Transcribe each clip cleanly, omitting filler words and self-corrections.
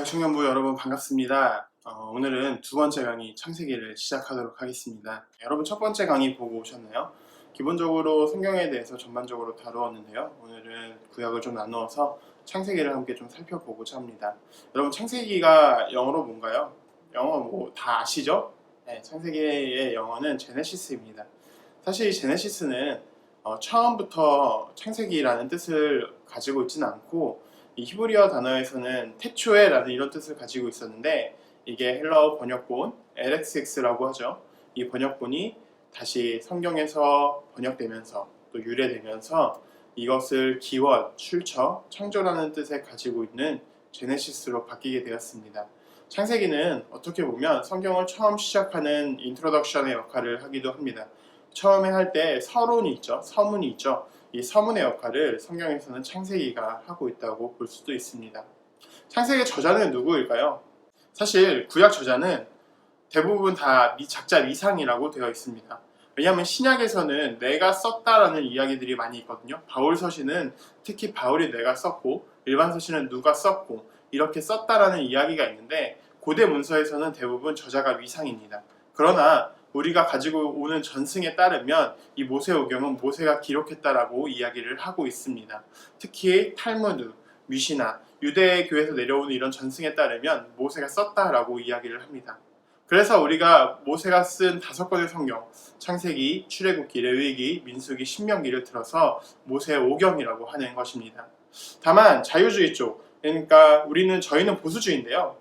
청년부 여러분 반갑습니다. 오늘은 두 번째 강의 창세기를 시작하도록 하겠습니다. 여러분 첫 번째 강의 보고 오셨나요? 기본적으로 성경에 대해서 전반적으로 다루었는데요. 오늘은 구약을 좀 나누어서 창세기를 함께 좀 살펴보고자 합니다. 여러분 창세기가 영어로 뭔가요? 영어 뭐 다 아시죠? 네, 창세기의 영어는 제네시스입니다. 사실 이 제네시스는 처음부터 창세기라는 뜻을 가지고 있지는 않고 이 히브리어 단어에서는 태초에라는 이런 뜻을 가지고 있었는데 이게 헬라어 번역본 LXX라고 하죠. 이 번역본이 다시 성경에서 번역되면서 또 유래되면서 이것을 기원, 출처, 창조라는 뜻에 가지고 있는 제네시스로 바뀌게 되었습니다. 창세기는 어떻게 보면 성경을 처음 시작하는 인트로덕션의 역할을 하기도 합니다. 처음에 할 때 서론이 있죠. 서문이 있죠. 이 서문의 역할을 성경에서는 창세기가 하고 있다고 볼 수도 있습니다. 창세기의 저자는 누구일까요? 사실 구약 저자는 대부분 다 작자 미상이라고 되어 있습니다. 왜냐하면 신약에서는 내가 썼다라는 이야기들이 많이 있거든요. 바울 서신은 특히 바울이 내가 썼고 일반 서신은 누가 썼고 이렇게 썼다라는 이야기가 있는데 고대 문서에서는 대부분 저자가 미상입니다. 그러나 우리가 가지고 오는 전승에 따르면 이 모세오경은 모세가 기록했다라고 이야기를 하고 있습니다. 특히 탈무드, 미시나, 유대교에서 내려오는 이런 전승에 따르면 모세가 썼다라고 이야기를 합니다. 그래서 우리가 모세가 쓴 5권의 성경, 창세기, 출애굽기, 레위기, 민수기, 신명기를 들어서 모세오경이라고 하는 것입니다. 다만 자유주의 쪽, 그러니까 저희는 보수주의인데요.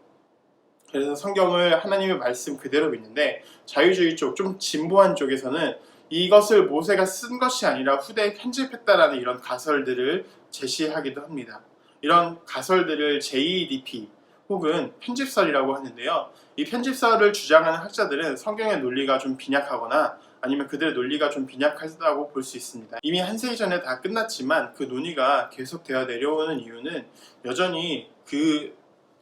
그래서 성경을 하나님의 말씀 그대로 믿는데 자유주의 쪽, 좀 진보한 쪽에서는 이것을 모세가 쓴 것이 아니라 후대에 편집했다라는 이런 가설들을 제시하기도 합니다. 이런 가설들을 JEDP 혹은 편집설이라고 하는데요. 이 편집설을 주장하는 학자들은 성경의 논리가 좀 빈약하거나 아니면 그들의 논리가 좀 빈약하다고 볼 수 있습니다. 이미 한 세기 전에 다 끝났지만 그 논의가 계속되어 내려오는 이유는 여전히 그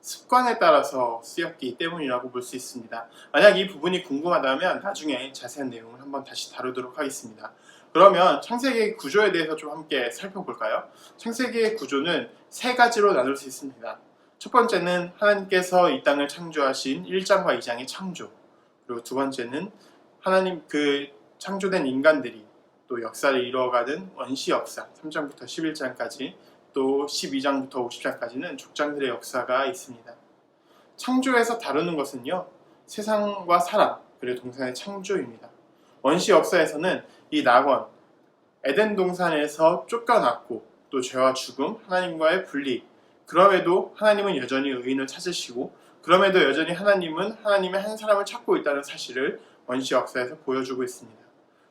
습관에 따라서 쓰였기 때문이라고 볼 수 있습니다. 만약 이 부분이 궁금하다면 나중에 자세한 내용을 한번 다시 다루도록 하겠습니다. 그러면 창세기의 구조에 대해서 좀 함께 살펴볼까요? 창세기의 구조는 세 가지로 나눌 수 있습니다. 첫 번째는 하나님께서 이 땅을 창조하신 1장과 2장의 창조, 그리고 두 번째는 하나님 그 창조된 인간들이 또 역사를 이루어가는 원시 역사 3장부터 11장까지 또 12장부터 50장까지는 족장들의 역사가 있습니다. 창조에서 다루는 것은요, 세상과 사람, 그리고 동산의 창조입니다. 원시 역사에서는 이 낙원, 에덴 동산에서 쫓겨났고 또 죄와 죽음, 하나님과의 분리, 그럼에도 하나님은 여전히 의인을 찾으시고 그럼에도 여전히 하나님은 하나님의 한 사람을 찾고 있다는 사실을 원시 역사에서 보여주고 있습니다.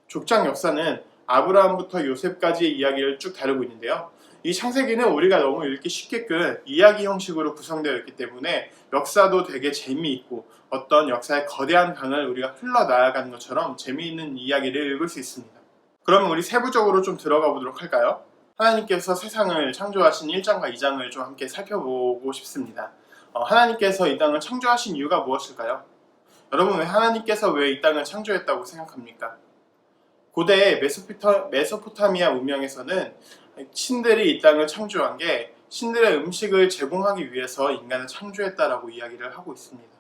족장 역사는 아브라함부터 요셉까지의 이야기를 쭉 다루고 있는데요. 이 창세기는 우리가 너무 읽기 쉽게끔 이야기 형식으로 구성되어 있기 때문에 역사도 되게 재미있고 어떤 역사의 거대한 강을 우리가 흘러나아가는 것처럼 재미있는 이야기를 읽을 수 있습니다. 그러면 우리 세부적으로 좀 들어가 보도록 할까요? 하나님께서 세상을 창조하신 1장과 2장을 좀 함께 살펴보고 싶습니다. 하나님께서 이 땅을 창조하신 이유가 무엇일까요? 여러분 하나님께서 왜 이 땅을 창조했다고 생각합니까? 고대 메소포타미아 문명에서는 신들이 이 땅을 창조한 게 신들의 음식을 제공하기 위해서 인간을 창조했다라고 이야기를 하고 있습니다.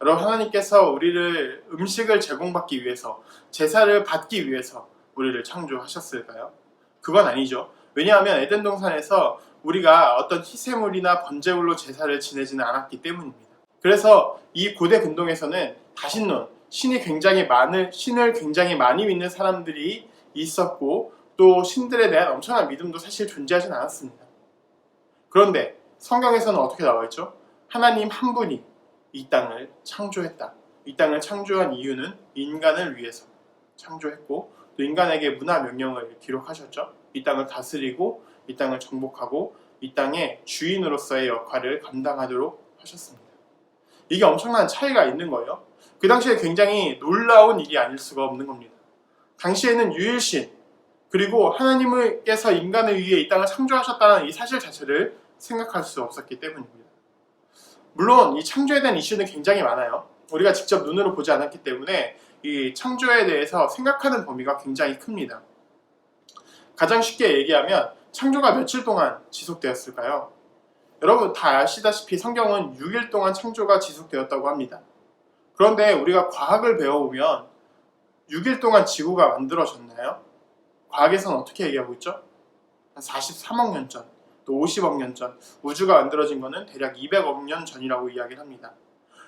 여러분 하나님께서 우리를 음식을 제공받기 위해서 제사를 받기 위해서 우리를 창조하셨을까요? 그건 아니죠. 왜냐하면 에덴 동산에서 우리가 어떤 희생물이나 번제물로 제사를 지내지는 않았기 때문입니다. 그래서 이 고대 근동에서는 다신론, 신을 굉장히 많이 믿는 사람들이 있었고 또 신들에 대한 엄청난 믿음도 사실 존재하진 않았습니다. 그런데 성경에서는 어떻게 나와 있죠? 하나님 한 분이 이 땅을 창조했다. 이 땅을 창조한 이유는 인간을 위해서 창조했고 또 인간에게 문화 명령을 기록하셨죠. 이 땅을 다스리고 이 땅을 정복하고 이 땅의 주인으로서의 역할을 감당하도록 하셨습니다. 이게 엄청난 차이가 있는 거예요. 그 당시에 굉장히 놀라운 일이 아닐 수가 없는 겁니다. 당시에는 유일신 그리고 하나님께서 인간을 위해 이 땅을 창조하셨다는 이 사실 자체를 생각할 수 없었기 때문입니다. 물론 이 창조에 대한 이슈는 굉장히 많아요. 우리가 직접 눈으로 보지 않았기 때문에 이 창조에 대해서 생각하는 범위가 굉장히 큽니다. 가장 쉽게 얘기하면 창조가 며칠 동안 지속되었을까요? 여러분 다 아시다시피 성경은 6일 동안 창조가 지속되었다고 합니다. 그런데 우리가 과학을 배워보면 6일 동안 지구가 만들어졌나요? 과학에서는 어떻게 얘기하고 있죠? 한 43억 년 전, 또 50억 년 전, 우주가 만들어진 것은 대략 200억 년 전이라고 이야기를 합니다.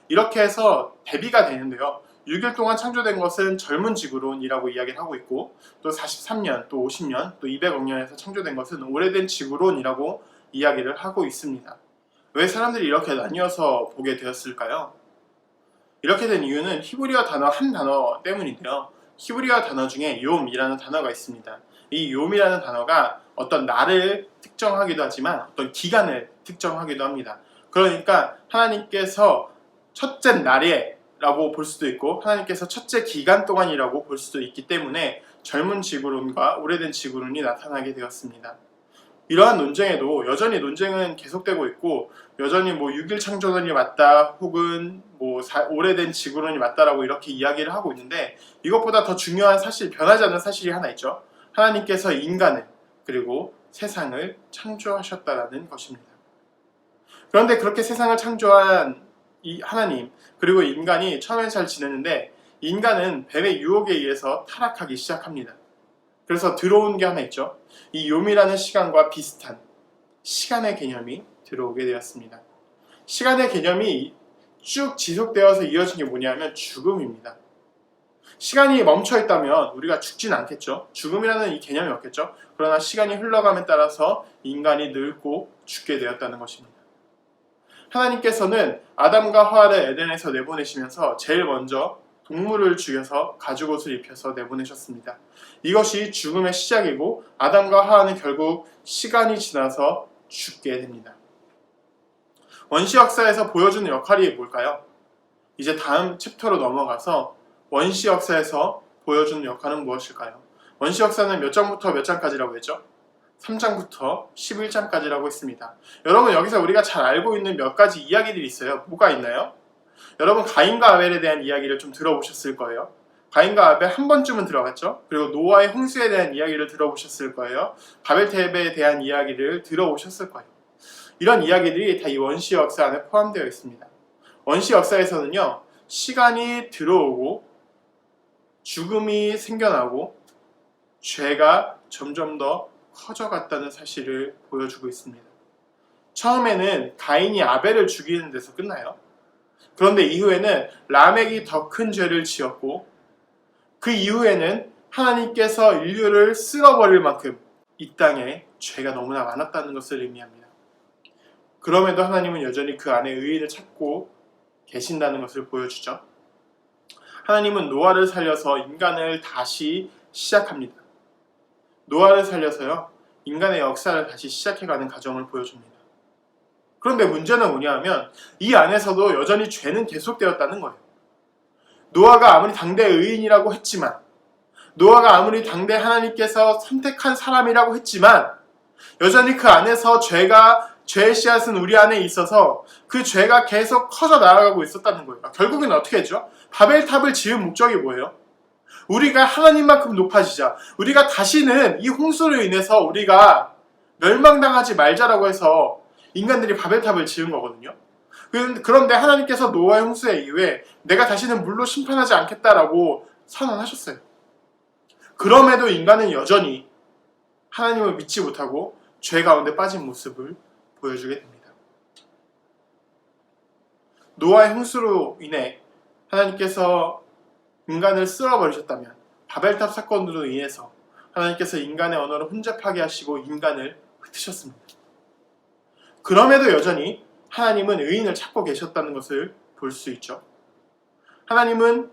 이렇게 해서 대비가 되는데요. 6일 동안 창조된 것은 젊은 지구론이라고 이야기를 하고 있고, 또 43년, 또 50년, 또 200억 년에서 창조된 것은 오래된 지구론이라고 이야기를 하고 있습니다. 왜 사람들이 이렇게 나뉘어서 보게 되었을까요? 이렇게 된 이유는 히브리어 단어 한 단어 때문인데요. 히브리어 단어 중에 욤이라는 단어가 있습니다. 이 욤이라는 단어가 어떤 날을 특정하기도 하지만 어떤 기간을 특정하기도 합니다. 그러니까 하나님께서 첫째 날에 라고 볼 수도 있고 하나님께서 첫째 기간 동안이라고 볼 수도 있기 때문에 젊은 지구론과 오래된 지구론이 나타나게 되었습니다. 이러한 논쟁에도 여전히 논쟁은 계속되고 있고 여전히 6일 창조론이 맞다 혹은 오래된 지구론이 맞다라고 이렇게 이야기를 하고 있는데 이것보다 더 중요한 사실, 변하지 않는 사실이 하나 있죠. 하나님께서 인간을 그리고 세상을 창조하셨다라는 것입니다. 그런데 그렇게 세상을 창조한 이 하나님 그리고 인간이 처음엔 잘 지내는데 인간은 뱀의 유혹에 의해서 타락하기 시작합니다. 그래서 들어온 게 하나 있죠. 이 욤이라는 시간과 비슷한 시간의 개념이 들어오게 되었습니다. 시간의 개념이 쭉 지속되어서 이어진 게 뭐냐면 죽음입니다. 시간이 멈춰 있다면 우리가 죽진 않겠죠. 죽음이라는 이 개념이 없겠죠. 그러나 시간이 흘러감에 따라서 인간이 늙고 죽게 되었다는 것입니다. 하나님께서는 아담과 하와를 에덴에서 내보내시면서 제일 먼저 동물을 죽여서 가죽옷을 입혀서 내보내셨습니다. 이것이 죽음의 시작이고 아담과 하와는 결국 시간이 지나서 죽게 됩니다. 원시 역사에서 보여주는 역할이 뭘까요? 이제 다음 챕터로 넘어가서 원시 역사에서 보여주는 역할은 무엇일까요? 원시 역사는 몇 장부터 몇 장까지라고 했죠? 3장부터 11장까지라고 했습니다. 여러분 여기서 우리가 잘 알고 있는 몇 가지 이야기들이 있어요. 뭐가 있나요? 여러분 가인과 아벨에 대한 이야기를 좀 들어보셨을 거예요. 가인과 아벨 한 번쯤은 들어봤죠. 그리고 노아의 홍수에 대한 이야기를 들어보셨을 거예요. 바벨탑에 대한 이야기를 들어보셨을 거예요. 이런 이야기들이 다 이 원시 역사 안에 포함되어 있습니다. 원시 역사에서는요. 시간이 들어오고 죽음이 생겨나고 죄가 점점 더 커져갔다는 사실을 보여주고 있습니다. 처음에는 가인이 아벨을 죽이는 데서 끝나요. 그런데 이후에는 라멕이 더 큰 죄를 지었고 그 이후에는 하나님께서 인류를 쓸어버릴 만큼 이 땅에 죄가 너무나 많았다는 것을 의미합니다. 그럼에도 하나님은 여전히 그 안에 의인을 찾고 계신다는 것을 보여주죠. 하나님은 노아를 살려서 인간을 다시 시작합니다. 노아를 살려서요, 인간의 역사를 다시 시작해가는 과정을 보여줍니다. 그런데 문제는 뭐냐면 이 안에서도 여전히 죄는 계속되었다는 거예요. 노아가 아무리 당대 의인이라고 했지만 노아가 아무리 당대 하나님께서 선택한 사람이라고 했지만 여전히 그 안에서 죄의 씨앗은 우리 안에 있어서 그 죄가 계속 커져 나아가고 있었다는 거예요. 결국엔 어떻게 했죠? 바벨탑을 지은 목적이 뭐예요? 우리가 하나님만큼 높아지자. 우리가 다시는 이 홍수로 인해서 우리가 멸망당하지 말자라고 해서 인간들이 바벨탑을 지은 거거든요. 그런데 하나님께서 노아의 홍수의 이후에 내가 다시는 물로 심판하지 않겠다라고 선언하셨어요. 그럼에도 인간은 여전히 하나님을 믿지 못하고 죄 가운데 빠진 모습을 보여주게 됩니다. 노아의 홍수로 인해 하나님께서 인간을 쓸어버리셨다면 바벨탑 사건으로 인해서 하나님께서 인간의 언어를 혼잡하게 하시고 인간을 흩으셨습니다. 그럼에도 여전히 하나님은 의인을 찾고 계셨다는 것을 볼 수 있죠. 하나님은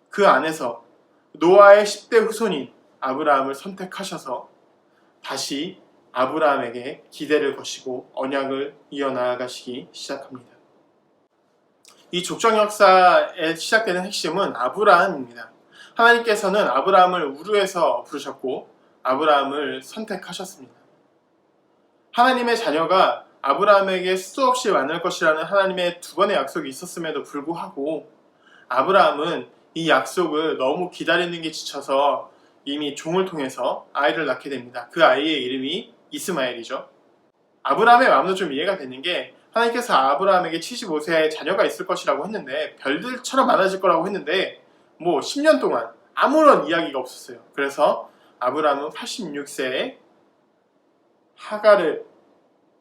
그 안에서 노아의 10대 후손인 아브라함을 선택하셔서 다시 아브라함에게 기대를 거시고 언약을 이어나가시기 시작합니다. 이 족장 역사에 시작되는 핵심은 아브라함입니다. 하나님께서는 아브라함을 우르에서 부르셨고 아브라함을 선택하셨습니다. 하나님의 자녀가 아브라함에게 수없이 많을 것이라는 하나님의 두 번의 약속이 있었음에도 불구하고 아브라함은 이 약속을 너무 기다리는 게 지쳐서 이미 종을 통해서 아이를 낳게 됩니다. 그 아이의 이름이 이스마엘이죠. 아브라함의 마음도 좀 이해가 되는 게 하나님께서 아브라함에게 75세의 자녀가 있을 것이라고 했는데 별들처럼 많아질 거라고 했는데 뭐 10년 동안 아무런 이야기가 없었어요. 그래서 아브라함은 86세에 하갈을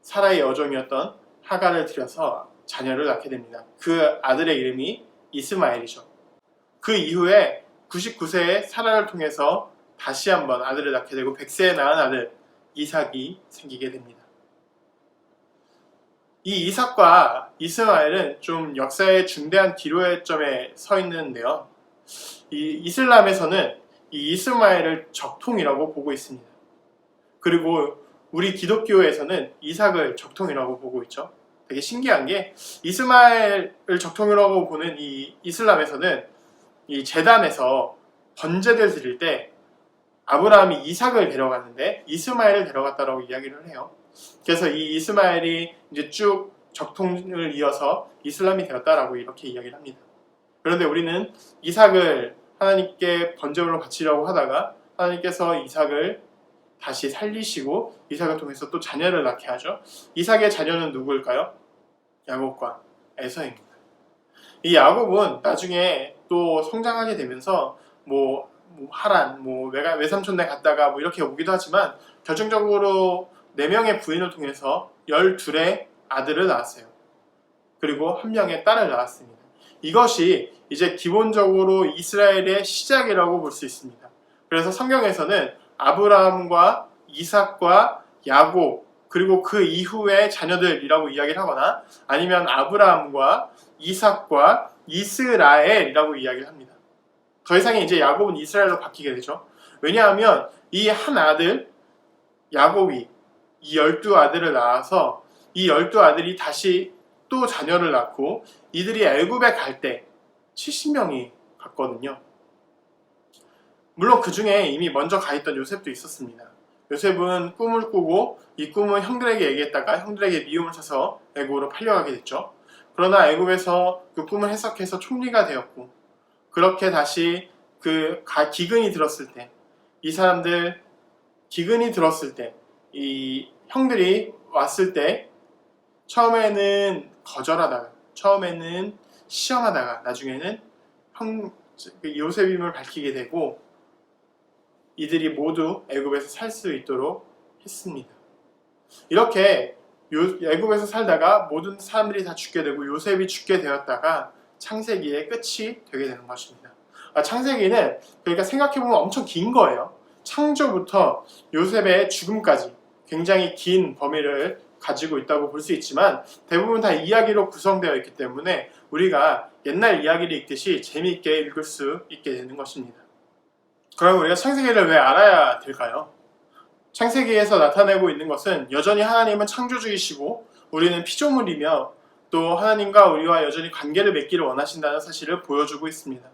사라의 여종이었던 하갈을 들여서 자녀를 낳게 됩니다. 그 아들의 이름이 이스마엘이죠. 그 이후에 99세에 사라를 통해서 다시 한번 아들을 낳게 되고 100세에 낳은 아들 이삭이 생기게 됩니다. 이 이삭과 이스마엘은 좀 역사의 중대한 기로점에 서 있는데요. 이 이슬람에서는 이 이스마엘을 적통이라고 보고 있습니다. 그리고 우리 기독교에서는 이삭을 적통이라고 보고 있죠. 되게 신기한 게 이스마엘을 적통이라고 보는 이 이슬람에서는 이 제단에서 번제를 드릴 때 아브라함이 이삭을 데려갔는데 이스마엘을 데려갔다라고 이야기를 해요. 그래서 이 이스마엘이 이제 쭉 적통을 이어서 이슬람이 되었다라고 이렇게 이야기를 합니다. 그런데 우리는 이삭을 하나님께 번제물로 바치려고 하다가 하나님께서 이삭을 다시 살리시고 이삭을 통해서 또 자녀를 낳게 하죠. 이삭의 자녀는 누구일까요? 야곱과 에서입니다. 이 야곱은 나중에 또 성장하게 되면서 하란, 외삼촌네 갔다가 이렇게 오기도 하지만 결정적으로 4명의 부인을 통해서 12의 아들을 낳았어요. 그리고 1명의 딸을 낳았습니다. 이것이 이제 기본적으로 이스라엘의 시작이라고 볼 수 있습니다. 그래서 성경에서는 아브라함과 이삭과 야곱 그리고 그 이후의 자녀들이라고 이야기를 하거나 아니면 아브라함과 이삭과 이스라엘이라고 이야기를 합니다. 더 이상의 이제 야곱은 이스라엘로 바뀌게 되죠. 왜냐하면 이 한 아들 야곱이 이 12아들을 낳아서 이 12아들이 다시 또 자녀를 낳고 이들이 애굽에 갈 때 70명이 갔거든요. 물론 그 중에 이미 먼저 가 있던 요셉도 있었습니다. 요셉은 꿈을 꾸고 이 꿈을 형들에게 얘기했다가 형들에게 미움을 사서 애굽으로 팔려가게 됐죠. 그러나 애굽에서 그 꿈을 해석해서 총리가 되었고 그렇게 다시 기근이 들었을 때 이 사람들 기근이 들었을 때 이 형들이 왔을 때 처음에는 거절하다가 처음에는 시험하다가 나중에는 요셉임을 밝히게 되고 이들이 모두 애굽에서 살 수 있도록 했습니다. 이렇게 애굽에서 살다가 모든 사람들이 다 죽게 되고 요셉이 죽게 되었다가 창세기의 끝이 되게 되는 것입니다. 창세기는 그러니까 생각해보면 엄청 긴 거예요. 창조부터 요셉의 죽음까지 굉장히 긴 범위를 가지고 있다고 볼 수 있지만 대부분 다 이야기로 구성되어 있기 때문에 우리가 옛날 이야기를 읽듯이 재미있게 읽을 수 있게 되는 것입니다. 그럼 우리가 창세기를 왜 알아야 될까요? 창세기에서 나타내고 있는 것은 여전히 하나님은 창조주이시고 우리는 피조물이며 또 하나님과 우리와 여전히 관계를 맺기를 원하신다는 사실을 보여주고 있습니다.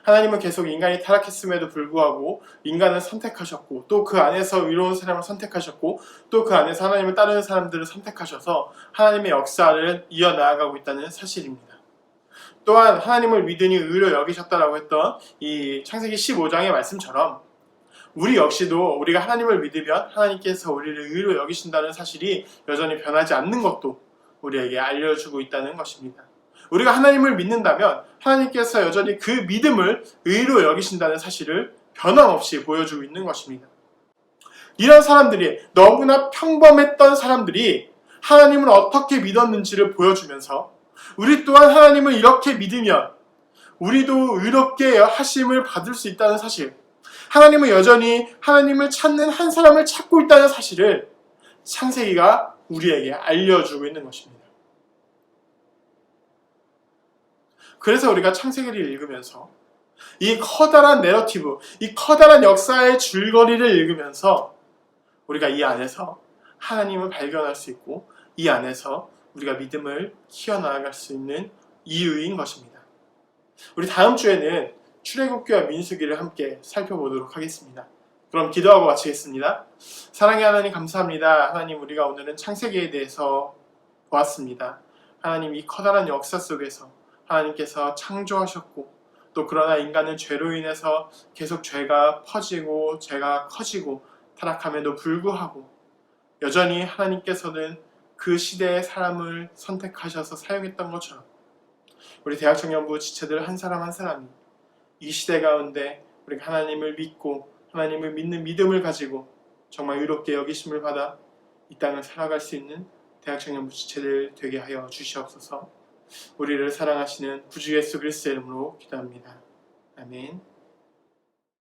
하나님은 계속 인간이 타락했음에도 불구하고 인간을 선택하셨고 또 그 안에서 의로운 사람을 선택하셨고 또 그 안에서 하나님을 따르는 사람들을 선택하셔서 하나님의 역사를 이어나가고 있다는 사실입니다. 또한 하나님을 믿으니 의로 여기셨다라고 했던 이 창세기 15장의 말씀처럼 우리 역시도 우리가 하나님을 믿으면 하나님께서 우리를 의로 여기신다는 사실이 여전히 변하지 않는 것도 우리에게 알려주고 있다는 것입니다. 우리가 하나님을 믿는다면 하나님께서 여전히 그 믿음을 의로 여기신다는 사실을 변함없이 보여주고 있는 것입니다. 이런 사람들이 너무나 평범했던 사람들이 하나님을 어떻게 믿었는지를 보여주면서 우리 또한 하나님을 이렇게 믿으면 우리도 의롭게 하심을 받을 수 있다는 사실, 하나님은 여전히 하나님을 찾는 한 사람을 찾고 있다는 사실을 창세기가 우리에게 알려주고 있는 것입니다. 그래서 우리가 창세기를 읽으면서 이 커다란 내러티브, 이 커다란 역사의 줄거리를 읽으면서 우리가 이 안에서 하나님을 발견할 수 있고 이 안에서 우리가 믿음을 키워나갈 수 있는 이유인 것입니다. 우리 다음 주에는 출애굽기와 민수기를 함께 살펴보도록 하겠습니다. 그럼 기도하고 마치겠습니다. 사랑의 하나님 감사합니다. 하나님 우리가 오늘은 창세기에 대해서 보았습니다. 하나님 이 커다란 역사 속에서 하나님께서 창조하셨고 또 그러나 인간은 죄로 인해서 계속 죄가 퍼지고 죄가 커지고 타락함에도 불구하고 여전히 하나님께서는 그 시대의 사람을 선택하셔서 사용했던 것처럼 우리 대학청년부 지체들 한 사람 한 사람이 이 시대 가운데 우리가 하나님을 믿고 하나님을 믿는 믿음을 가지고 정말 의롭게 여기심을 받아 이 땅을 살아갈 수 있는 대학청년부 지체들 되게 하여 주시옵소서. 우리를 사랑하시는 구주 예수 그리스도의 이름으로 기도합니다. 아멘.